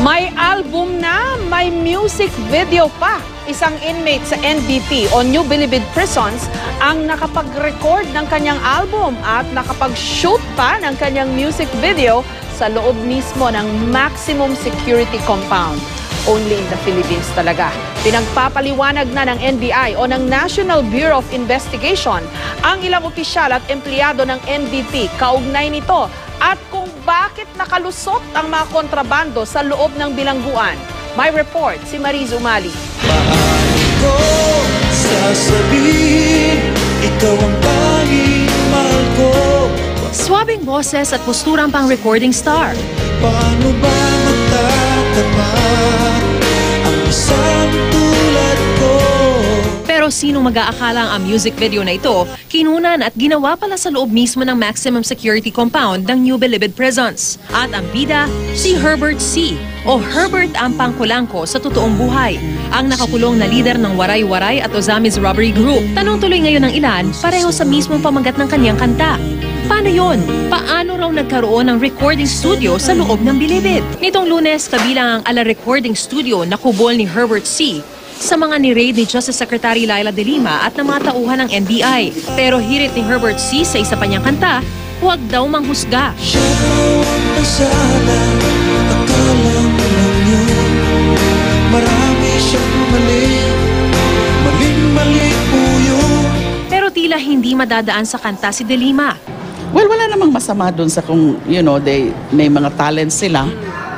May album na, may music video pa. Isang inmate sa NBP o New Bilibid Prisons ang nakapag-record ng kanyang album at nakapag-shoot pa ng kanyang music video sa loob mismo ng maximum security compound. Only in the Philippines talaga. Pinagpapaliwanag na ng NBI o ng National Bureau of Investigation ang ilang opisyal at empleyado ng NBP kaugnay nito at kung bakit nakalusot ang mga kontrabando sa loob ng bilangguan. May report si Mariz Umali. Paano ko sasabihin, ikaw ang tanging mahal ko? Swabing boses at posturang pang recording star. Paano ba magtatapat ang isang tulad ko? Pero sino mag-aakala ang music video na ito, kinunan at ginawa pala sa loob mismo ng maximum security compound ng New Bilibid Prisons. At ang bida, si Herbert C. o Herbert ang pangkulangko sa totoong buhay. Ang nakakulong na lider ng Waray-Waray at Ozamis Robbery Group. Tanong tuloy ngayon ng ilan, pareho sa mismong pamagat ng kanyang kanta. Paano yon? Paano raw nagkaroon ng recording studio sa loob ng Bilibid? Nitong Lunes, kabilang ang ala recording studio na kubol ni Herbert C. sa mga ni-raid ni Justice Secretary Laila De Lima at ng mga tauhan ng NBI. Pero hirit ni Herbert C. sa isa pa niyang kanta, huwag daw manghusga. Siya daw ang pasala, akala mo lang yun. Marami siyang mali, maling-mali po yun. Pero tila hindi madadaan sa kanta si De Lima. Well, wala namang masama doon sa kung, may mga talents sila.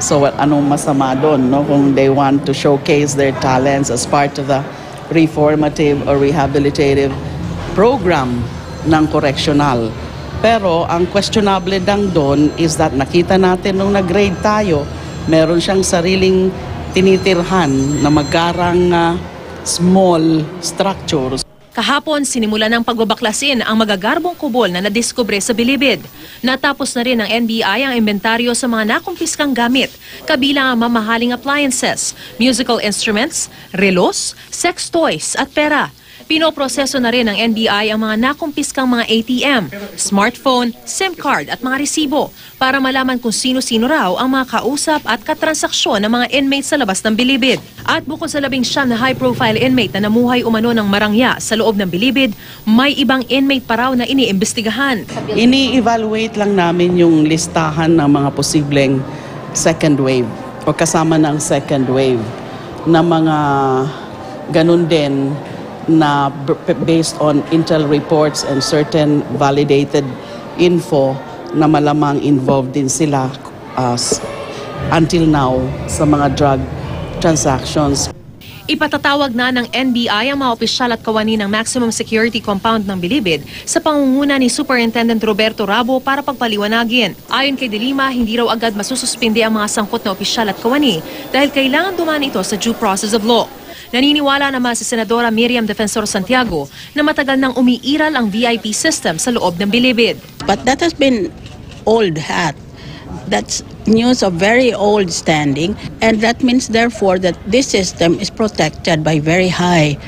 So, anong masama doon, no? Kung they want to showcase their talents as part of the reformative or rehabilitative program ng correctional. Pero, ang questionable lang doon is that nakita natin nung nag-grade tayo, meron siyang sariling tinitirhan na magkarang small structures. Kahapon, sinimula ng pagbabaklasin ang magagarbong kubol na nadiskubre sa Bilibid. Natapos na rin ng NBI ang inventaryo sa mga nakumpiskang gamit, kabilang ang mamahaling appliances, musical instruments, relos, sex toys at pera. Pinoproseso na rin ng NBI ang mga nakumpiskang mga ATM, smartphone, SIM card at mga resibo para malaman kung sino-sino raw ang mga kausap at katransaksyon ng mga inmates sa labas ng Bilibid. At bukod sa 19 na high-profile inmate na namuhay umano ng marangya sa loob ng Bilibid, may ibang inmate pa raw na iniimbestigahan. Ini-evaluate lang namin yung listahan ng mga posibleng second wave o kasama ng second wave na mga ganun din na based on intel reports and certain validated info na malamang involved din sila until now sa mga drug transactions. Ipatatawag na ng NBI ang mga opisyal at kawani ng maximum security compound ng Bilibid sa pangunguna ni Superintendent Roberto Rabo para pagpaliwanagin. Ayon kay De Lima, hindi raw agad masususpindi ang mga sangkot na opisyal at kawani dahil kailangan dumaan ito sa due process of law. Naniniwala naman si Senadora Miriam Defensor Santiago na matagal nang umiiral ang VIP system sa loob ng Bilibid. But that has been old hat. That's news of very old standing, and that means therefore that this system is protected by very high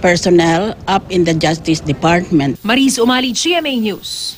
personnel up in the Justice Department. Mariz Umali, GMA News.